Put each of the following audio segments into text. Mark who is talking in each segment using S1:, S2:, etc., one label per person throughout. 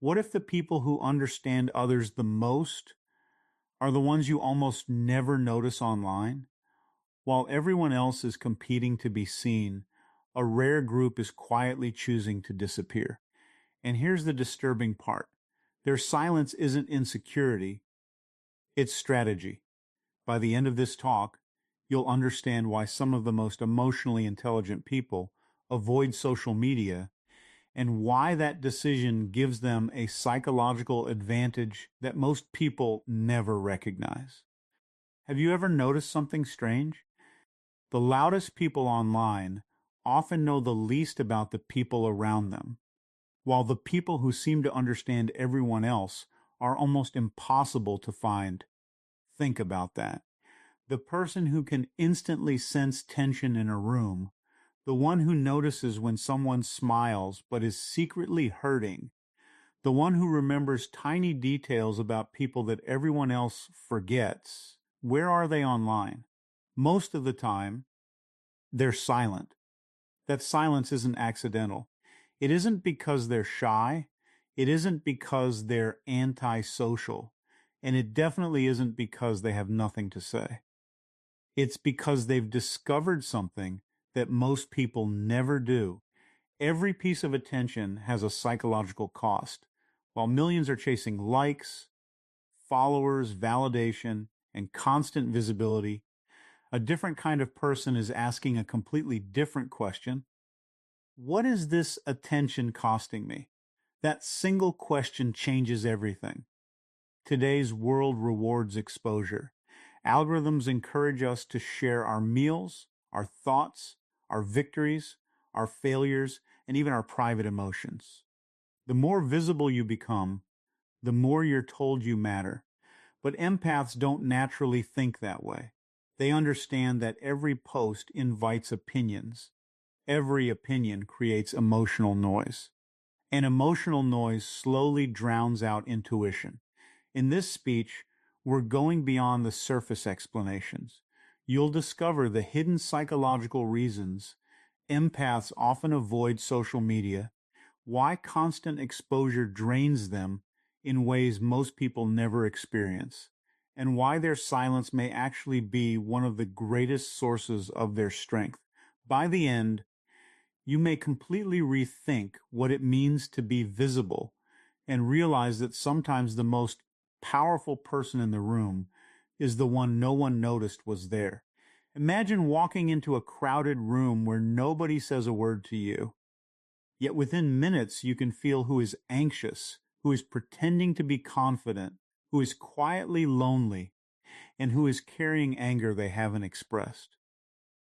S1: What if the people who understand others the most are the ones you almost never notice online? While everyone else is competing to be seen, a rare group is quietly choosing to disappear. And here's the disturbing part. Their silence isn't insecurity, it's strategy. By the end of this talk, you'll understand why some of the most emotionally intelligent people avoid social media and why that decision gives them a psychological advantage that most people never recognize. Have you ever noticed something strange? The loudest people online often know the least about the people around them, while the people who seem to understand everyone else are almost impossible to find. Think about that. The person who can instantly sense tension in a room, the one who notices when someone smiles but is secretly hurting, the one who remembers tiny details about people that everyone else forgets. Where are they online? Most of the time, they're silent. That silence isn't accidental. It isn't because they're shy. It isn't because they're antisocial. And it definitely isn't because they have nothing to say. It's because they've discovered something that most people never do. Every piece of attention has a psychological cost. While millions are chasing likes, followers, validation, and constant visibility, a different kind of person is asking a completely different question. What is this attention costing me? That single question changes everything. Today's world rewards exposure. Algorithms encourage us to share our meals, our thoughts, our victories, our failures, and even our private emotions. The more visible you become, the more you're told you matter. But empaths don't naturally think that way. They understand that every post invites opinions. Every opinion creates emotional noise. And emotional noise slowly drowns out intuition. In this speech, we're going beyond the surface explanations. You'll discover the hidden psychological reasons empaths often avoid social media, why constant exposure drains them in ways most people never experience, and why their silence may actually be one of the greatest sources of their strength. By the end, you may completely rethink what it means to be visible and realize that sometimes the most powerful person in the room is the one no one noticed was there. Imagine walking into a crowded room where nobody says a word to you, yet within minutes you can feel who is anxious, who is pretending to be confident, who is quietly lonely, and who is carrying anger they haven't expressed.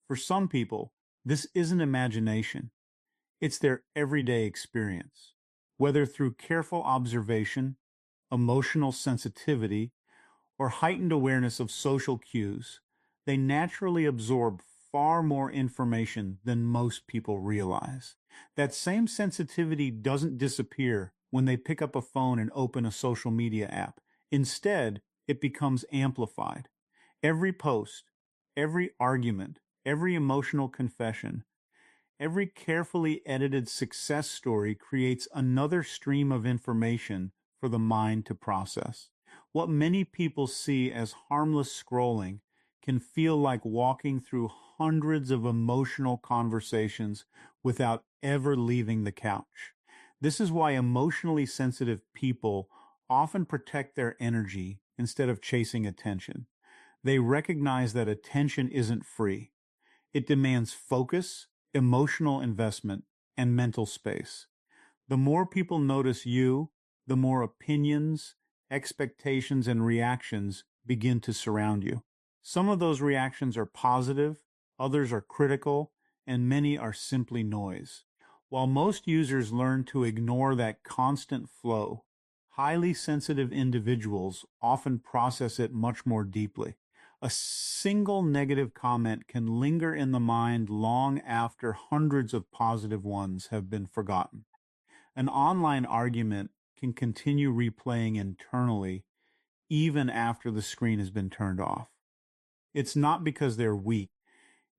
S1: For some people, this isn't imagination. It's their everyday experience. Whether through careful observation, emotional sensitivity, or heightened awareness of social cues, they naturally absorb far more information than most people realize. That same sensitivity doesn't disappear when they pick up a phone and open a social media app. Instead, it becomes amplified. Every post, every argument, every emotional confession, every carefully edited success story creates another stream of information for the mind to process. What many people see as harmless scrolling can feel like walking through hundreds of emotional conversations without ever leaving the couch. This is why emotionally sensitive people often protect their energy instead of chasing attention. They recognize that attention isn't free. It demands focus, emotional investment, and mental space. The more people notice you, the more opinions, expectations, and reactions begin to surround you. Some of those reactions are positive, others are critical, and many are simply noise. While most users learn to ignore that constant flow, highly sensitive individuals often process it much more deeply. A single negative comment can linger in the mind long after hundreds of positive ones have been forgotten. An online argument can continue replaying internally even after the screen has been turned off. It's not because they're weak,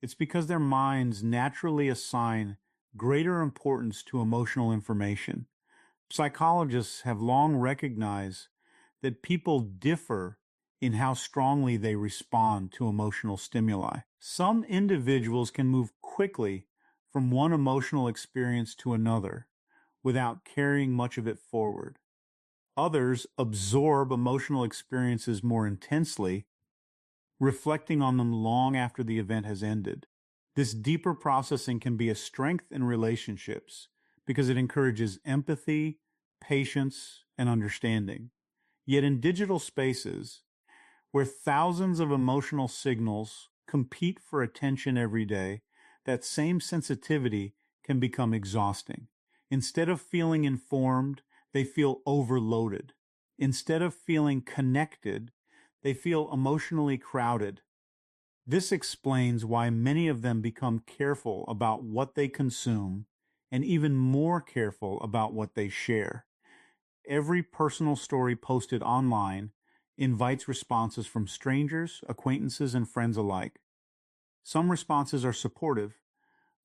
S1: it's because their minds naturally assign greater importance to emotional information, Psychologists have long recognized that people differ in how strongly they respond to emotional stimuli. Some individuals can move quickly from one emotional experience to another without carrying much of it forward. Others absorb emotional experiences more intensely, reflecting on them long after the event has ended. This deeper processing can be a strength in relationships because it encourages empathy, patience, and understanding. Yet in digital spaces, where thousands of emotional signals compete for attention every day, that same sensitivity can become exhausting. Instead of feeling informed, they feel overloaded. Instead of feeling connected, they feel emotionally crowded. This explains why many of them become careful about what they consume and even more careful about what they share. Every personal story posted online invites responses from strangers, acquaintances, and friends alike. Some responses are supportive,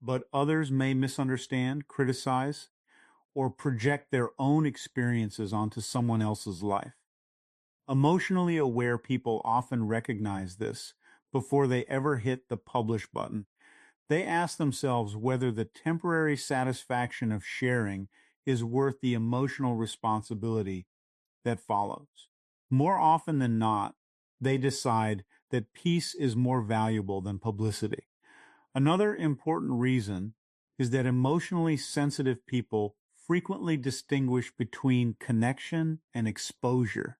S1: but others may misunderstand, criticize, or project their own experiences onto someone else's life. Emotionally aware people often recognize this before they ever hit the publish button. They ask themselves whether the temporary satisfaction of sharing is worth the emotional responsibility that follows. More often than not, they decide that peace is more valuable than publicity. Another important reason is that emotionally sensitive people frequently distinguish between connection and exposure.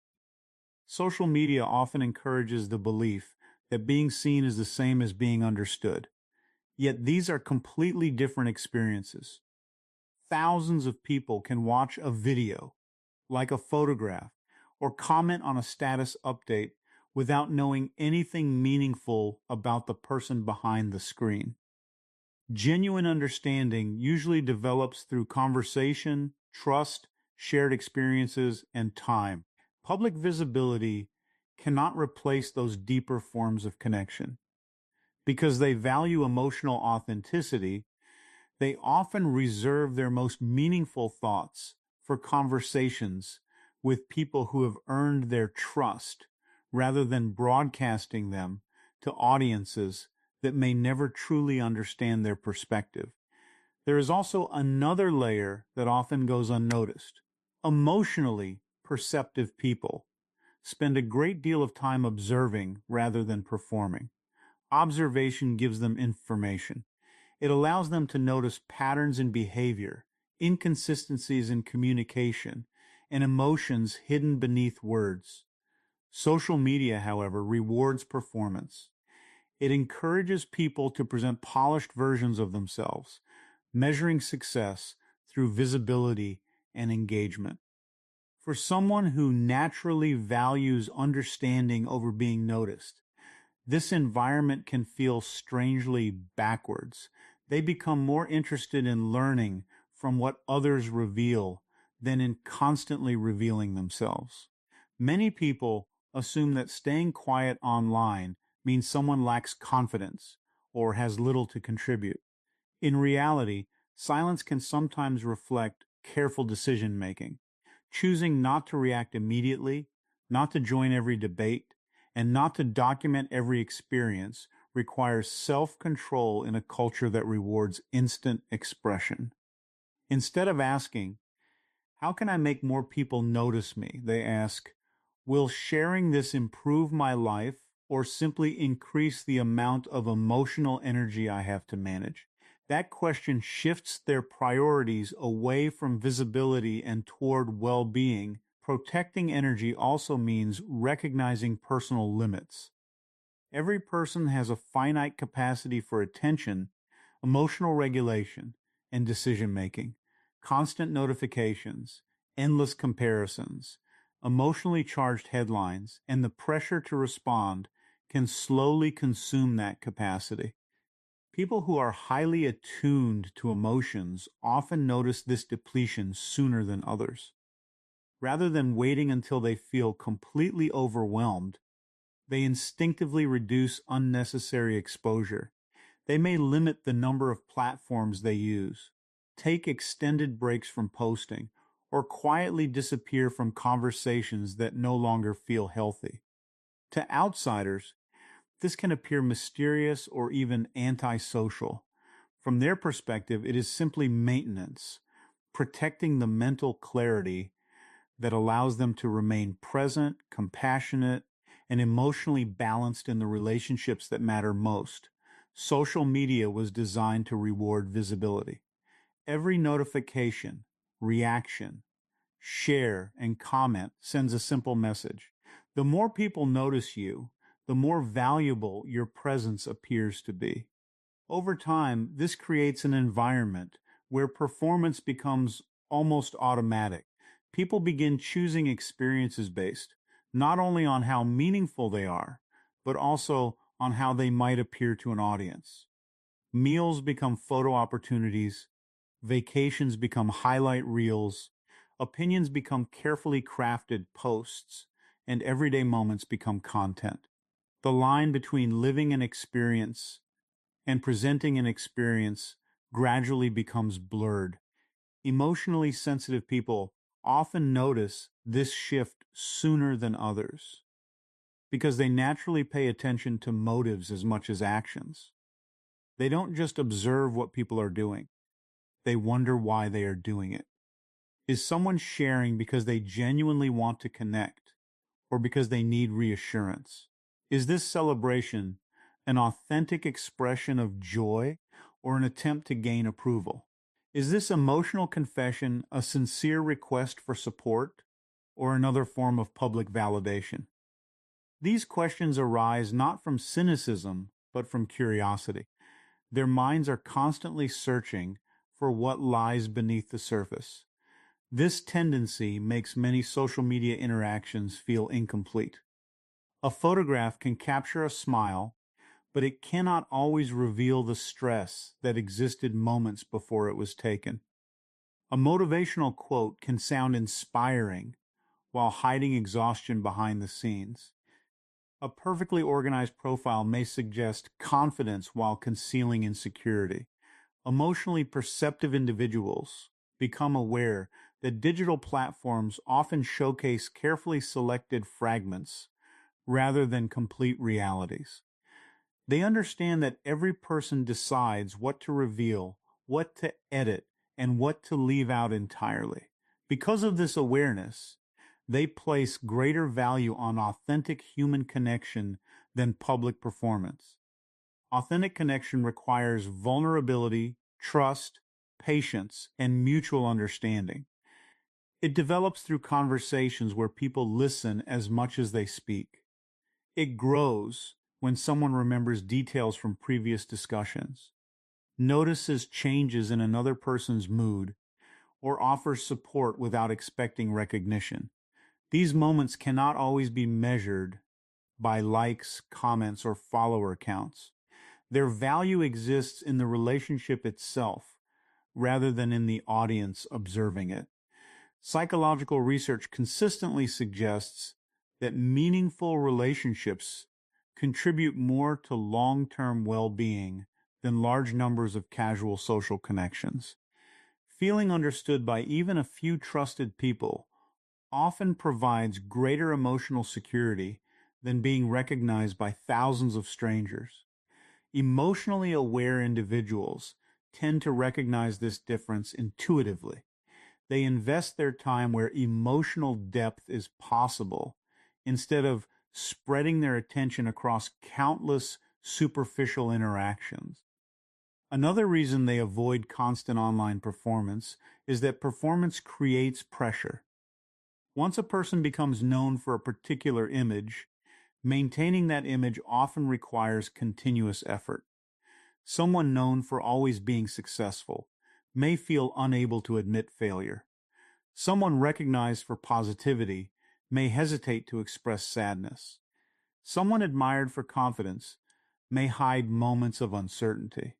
S1: Social media often encourages the belief that being seen is the same as being understood. Yet these are completely different experiences. Thousands of people can watch a video, like a photograph, or comment on a status update without knowing anything meaningful about the person behind the screen. Genuine understanding usually develops through conversation, trust, shared experiences, and time. Public visibility cannot replace those deeper forms of connection. Because they value emotional authenticity, they often reserve their most meaningful thoughts for conversations with people who have earned their trust rather than broadcasting them to audiences that may never truly understand their perspective. There is also another layer that often goes unnoticed. Emotionally perceptive people spend a great deal of time observing rather than performing. Observation gives them information. It allows them to notice patterns in behavior, inconsistencies in communication, and emotions hidden beneath words. Social media, however, rewards performance. It encourages people to present polished versions of themselves, measuring success through visibility and engagement. For someone who naturally values understanding over being noticed, this environment can feel strangely backwards. They become more interested in learning from what others reveal than in constantly revealing themselves. Many people assume that staying quiet online means someone lacks confidence or has little to contribute. In reality, silence can sometimes reflect careful decision making, choosing not to react immediately, not to join every debate, and not to document every experience requires self-control in a culture that rewards instant expression. Instead of asking, how can I make more people notice me? They ask, will sharing this improve my life or simply increase the amount of emotional energy I have to manage? That question shifts their priorities away from visibility and toward well-being. Protecting energy also means recognizing personal limits. Every person has a finite capacity for attention, emotional regulation, and decision making. Constant notifications, endless comparisons, emotionally charged headlines, and the pressure to respond can slowly consume that capacity. People who are highly attuned to emotions often notice this depletion sooner than others. Rather than waiting until they feel completely overwhelmed, they instinctively reduce unnecessary exposure. They may limit the number of platforms they use, take extended breaks from posting, or quietly disappear from conversations that no longer feel healthy. To outsiders, this can appear mysterious or even antisocial. From their perspective, it is simply maintenance, protecting the mental clarity that allows them to remain present, compassionate, and emotionally balanced in the relationships that matter most. Social media was designed to reward visibility. Every notification, reaction, share, and comment sends a simple message. The more people notice you, the more valuable your presence appears to be. Over time, this creates an environment where performance becomes almost automatic. People begin choosing experiences based not only on how meaningful they are, but also on how they might appear to an audience. Meals become photo opportunities, vacations become highlight reels, opinions become carefully crafted posts, and everyday moments become content. The line between living an experience and presenting an experience gradually becomes blurred. Emotionally sensitive people often notice this shift sooner than others because they naturally pay attention to motives as much as actions. They don't just observe what people are doing, they wonder why they are doing it. Is someone sharing because they genuinely want to connect or because they need reassurance? Is this celebration an authentic expression of joy or an attempt to gain approval? Is this emotional confession a sincere request for support or another form of public validation? These questions arise not from cynicism, but from curiosity. Their minds are constantly searching for what lies beneath the surface. This tendency makes many social media interactions feel incomplete. A photograph can capture a smile, but it cannot always reveal the stress that existed moments before it was taken. A motivational quote can sound inspiring while hiding exhaustion behind the scenes. A perfectly organized profile may suggest confidence while concealing insecurity. Emotionally perceptive individuals become aware that digital platforms often showcase carefully selected fragments rather than complete realities. They understand that every person decides what to reveal, what to edit, and what to leave out entirely. Because of this awareness, they place greater value on authentic human connection than public performance. Authentic connection requires vulnerability, trust, patience, and mutual understanding. It develops through conversations where people listen as much as they speak. It grows when someone remembers details from previous discussions, notices changes in another person's mood, or offers support without expecting recognition. These moments cannot always be measured by likes, comments, or follower counts. Their value exists in the relationship itself rather than in the audience observing it. Psychological research consistently suggests that meaningful relationships contribute more to long-term well-being than large numbers of casual social connections. Feeling understood by even a few trusted people often provides greater emotional security than being recognized by thousands of strangers. Emotionally aware individuals tend to recognize this difference intuitively. They invest their time where emotional depth is possible instead of spreading their attention across countless superficial interactions. Another reason they avoid constant online performance is that performance creates pressure. Once a person becomes known for a particular image, maintaining that image often requires continuous effort. Someone known for always being successful may feel unable to admit failure. Someone recognized for positivity may hesitate to express sadness. Someone admired for confidence may hide moments of uncertainty.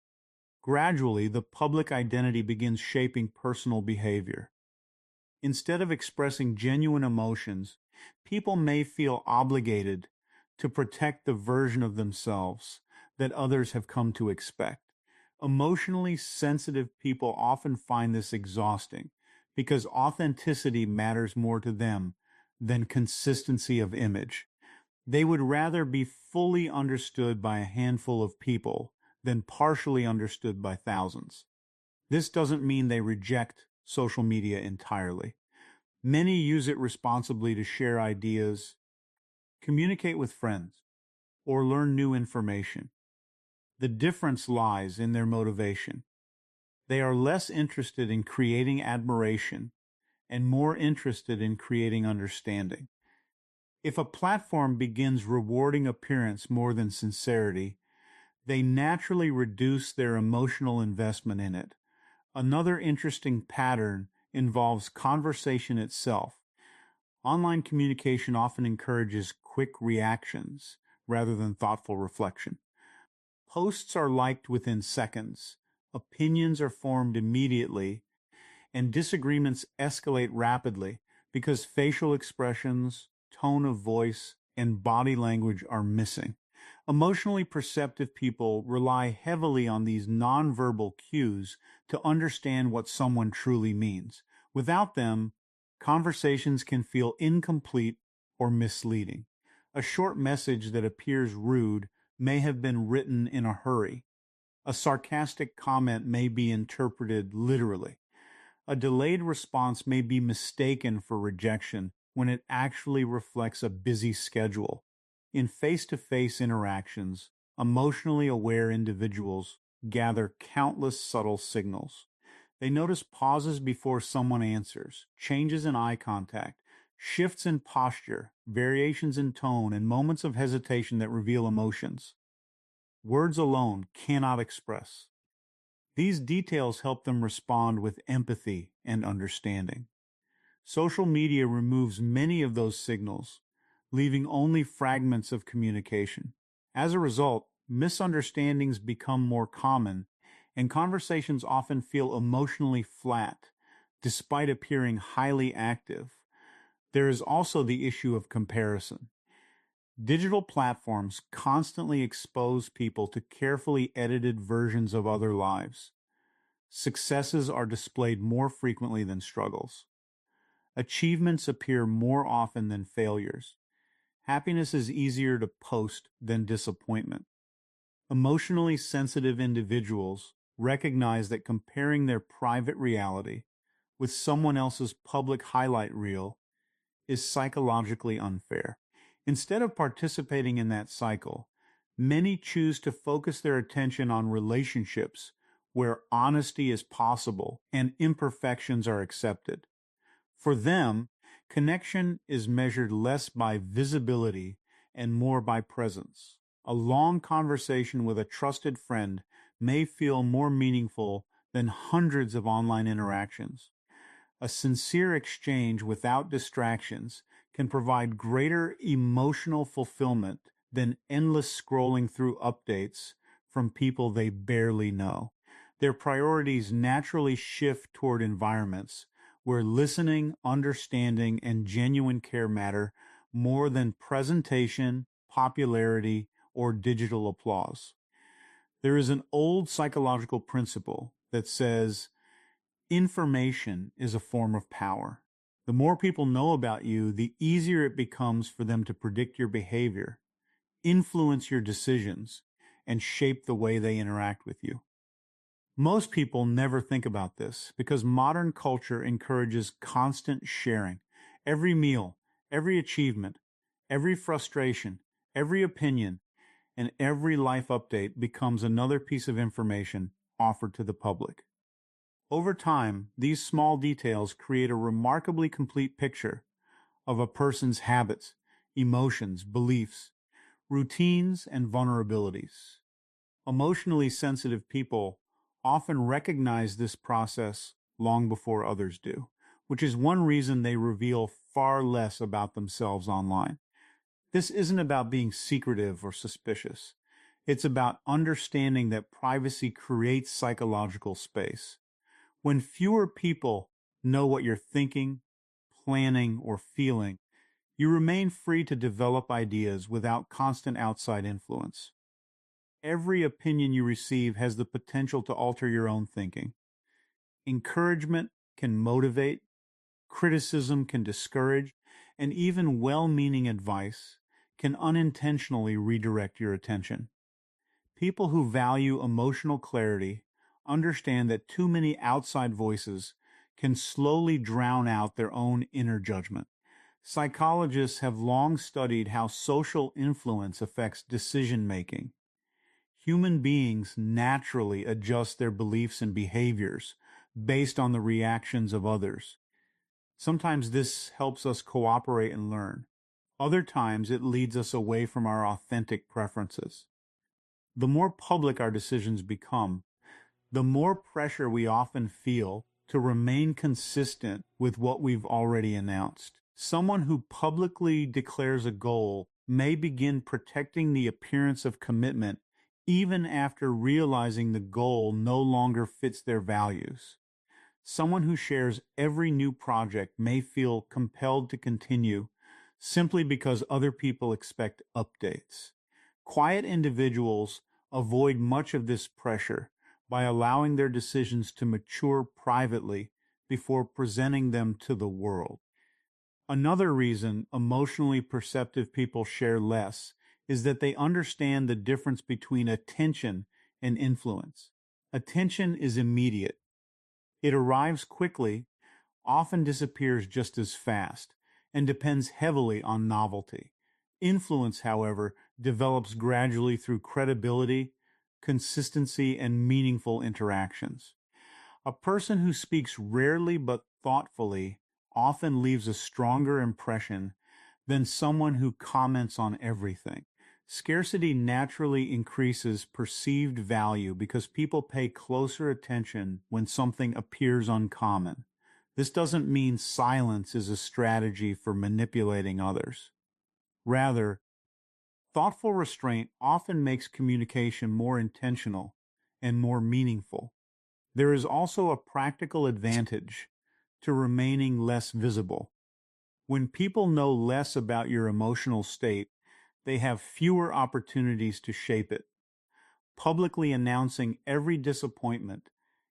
S1: Gradually, the public identity begins shaping personal behavior. Instead of expressing genuine emotions, people may feel obligated to protect the version of themselves that others have come to expect. Emotionally sensitive people often find this exhausting because authenticity matters more to them than consistency of image. They would rather be fully understood by a handful of people than partially understood by thousands. This doesn't mean they reject social media entirely. Many use it responsibly to share ideas, communicate with friends, or learn new information. The difference lies in their motivation. They are less interested in creating admiration and more interested in creating understanding. If a platform begins rewarding appearance more than sincerity, they naturally reduce their emotional investment in it. Another interesting pattern involves conversation itself. Online communication often encourages quick reactions rather than thoughtful reflection. Posts are liked within seconds, opinions are formed immediately, and disagreements escalate rapidly because facial expressions, tone of voice, and body language are missing. Emotionally perceptive people rely heavily on these nonverbal cues to understand what someone truly means. Without them, conversations can feel incomplete or misleading. A short message that appears rude may have been written in a hurry. A sarcastic comment may be interpreted literally. A delayed response may be mistaken for rejection when it actually reflects a busy schedule. In face-to-face interactions, emotionally aware individuals gather countless subtle signals. They notice pauses before someone answers, changes in eye contact, shifts in posture, variations in tone, and moments of hesitation that reveal emotions words alone cannot express. These details help them respond with empathy and understanding. Social media removes many of those signals, leaving only fragments of communication. As a result, misunderstandings become more common, and conversations often feel emotionally flat, despite appearing highly active. There is also the issue of comparison. Digital platforms constantly expose people to carefully edited versions of other lives. Successes are displayed more frequently than struggles. Achievements appear more often than failures. Happiness is easier to post than disappointment. Emotionally sensitive individuals recognize that comparing their private reality with someone else's public highlight reel is psychologically unfair. Instead of participating in that cycle, many choose to focus their attention on relationships where honesty is possible and imperfections are accepted. For them, connection is measured less by visibility and more by presence. A long conversation with a trusted friend may feel more meaningful than hundreds of online interactions. A sincere exchange without distractions can provide greater emotional fulfillment than endless scrolling through updates from people they barely know. Their priorities naturally shift toward environments where listening, understanding, and genuine care matter more than presentation, popularity, or digital applause. There is an old psychological principle that says information is a form of power. The more people know about you, the easier it becomes for them to predict your behavior, influence your decisions, and shape the way they interact with you. Most people never think about this because modern culture encourages constant sharing. Every meal, every achievement, every frustration, every opinion, and every life update becomes another piece of information offered to the public. Over time, these small details create a remarkably complete picture of a person's habits, emotions, beliefs, routines, and vulnerabilities. Emotionally sensitive people often recognize this process long before others do, which is one reason they reveal far less about themselves online. This isn't about being secretive or suspicious. It's about understanding that privacy creates psychological space. When fewer people know what you're thinking, planning, or feeling, you remain free to develop ideas without constant outside influence. Every opinion you receive has the potential to alter your own thinking. Encouragement can motivate, Criticism can discourage, and even well-meaning advice can unintentionally redirect your attention. People who value emotional clarity understand that too many outside voices can slowly drown out their own inner judgment. Psychologists have long studied how social influence affects decision making. Human beings naturally adjust their beliefs and behaviors based on the reactions of others. Sometimes this helps us cooperate and learn. Other times it leads us away from our authentic preferences. The more public our decisions become, the more pressure we often feel to remain consistent with what we've already announced. Someone who publicly declares a goal may begin protecting the appearance of commitment even after realizing the goal no longer fits their values. Someone who shares every new project may feel compelled to continue simply because other people expect updates. Quiet individuals avoid much of this pressure by allowing their decisions to mature privately before presenting them to the world. Another reason emotionally perceptive people share less is that they understand the difference between attention and influence. Attention is immediate. It arrives quickly, often disappears just as fast, and depends heavily on novelty. Influence, however, develops gradually through credibility, consistency, and meaningful interactions. A person who speaks rarely but thoughtfully often leaves a stronger impression than someone who comments on everything. Scarcity naturally increases perceived value because people pay closer attention when something appears uncommon. This doesn't mean silence is a strategy for manipulating others. Rather, thoughtful restraint often makes communication more intentional and more meaningful. There is also a practical advantage to remaining less visible. When people know less about your emotional state, they have fewer opportunities to shape it. Publicly announcing every disappointment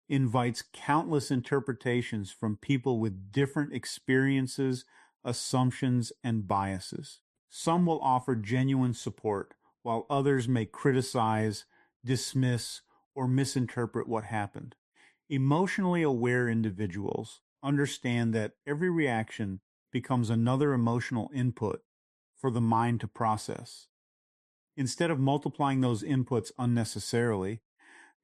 S1: invites countless interpretations from people with different experiences, assumptions, and biases. Some will offer genuine support, while others may criticize, dismiss, or misinterpret what happened. Emotionally aware individuals understand that every reaction becomes another emotional input for the mind to process. Instead of multiplying those inputs unnecessarily,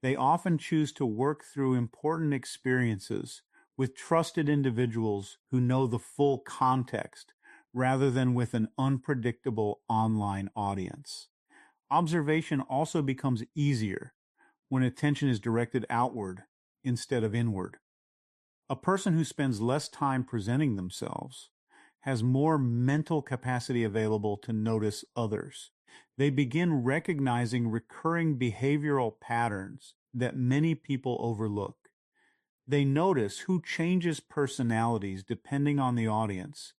S1: they often choose to work through important experiences with trusted individuals who know the full context rather than with an unpredictable online audience. Observation also becomes easier when attention is directed outward instead of inward. A person who spends less time presenting themselves has more mental capacity available to notice others. They begin recognizing recurring behavioral patterns that many people overlook. They notice who changes personalities depending on the audience,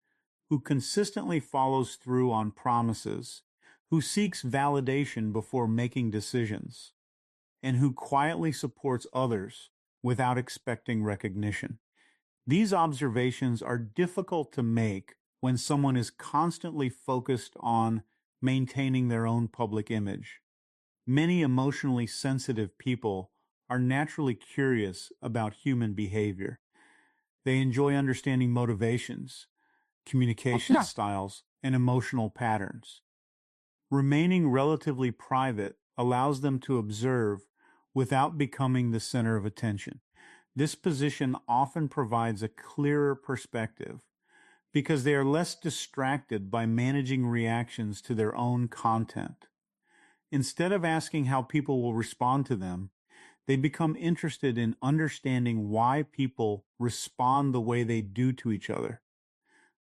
S1: who consistently follows through on promises, who seeks validation before making decisions, and who quietly supports others without expecting recognition. These observations are difficult to make when someone is constantly focused on maintaining their own public image. Many emotionally sensitive people are naturally curious about human behavior. They enjoy understanding motivations, communication styles, and emotional patterns. Remaining relatively private allows them to observe without becoming the center of attention. This position often provides a clearer perspective because they are less distracted by managing reactions to their own content. Instead of asking how people will respond to them, they become interested in understanding why people respond the way they do to each other.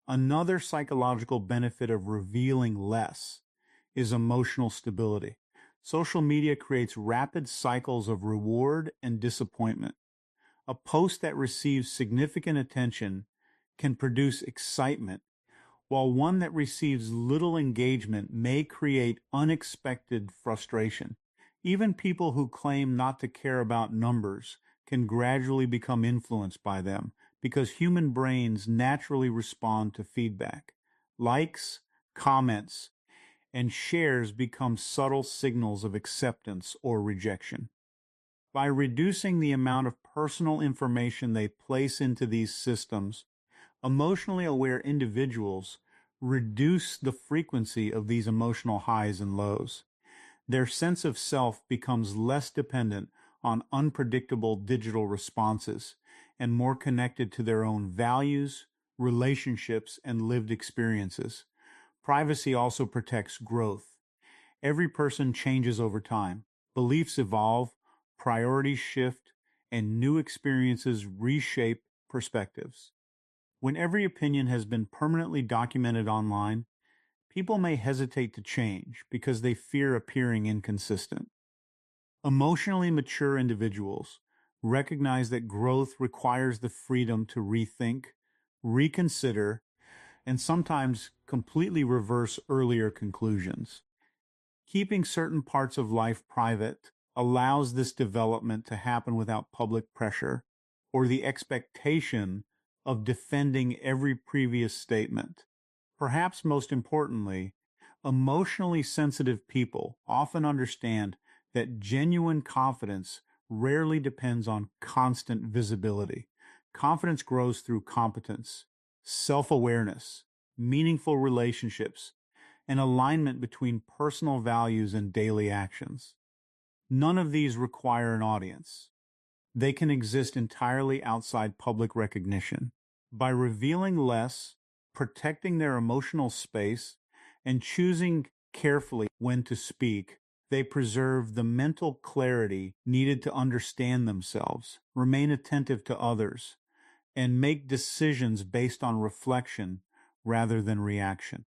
S1: Another psychological benefit of revealing less is emotional stability. Social media creates rapid cycles of reward and disappointment. A post that receives significant attention can produce excitement, while one that receives little engagement may create unexpected frustration. Even people who claim not to care about numbers can gradually become influenced by them because human brains naturally respond to feedback. Likes, comments, and shares become subtle signals of acceptance or rejection. By reducing the amount of personal information they place into these systems, emotionally aware individuals reduce the frequency of these emotional highs and lows. Their sense of self becomes less dependent on unpredictable digital responses and more connected to their own values, relationships, and lived experiences. Privacy also protects growth. Every person changes over time. Beliefs evolve, priorities shift, and new experiences reshape perspectives. When every opinion has been permanently documented online, people may hesitate to change because they fear appearing inconsistent. Emotionally mature individuals recognize that growth requires the freedom to rethink, reconsider, and sometimes completely reverse earlier conclusions. Keeping certain parts of life private allows this development to happen without public pressure or the expectation of defending every previous statement. Perhaps most importantly, emotionally sensitive people often understand that genuine confidence rarely depends on constant visibility. Confidence grows through competence, self awareness, meaningful relationships, and alignment between personal values and daily actions. None of these require an audience. They can exist entirely outside public recognition. By revealing less, protecting their emotional space, and choosing carefully when to speak, they preserve the mental clarity needed to understand themselves, remain attentive to others, and make decisions based on reflection rather than reaction.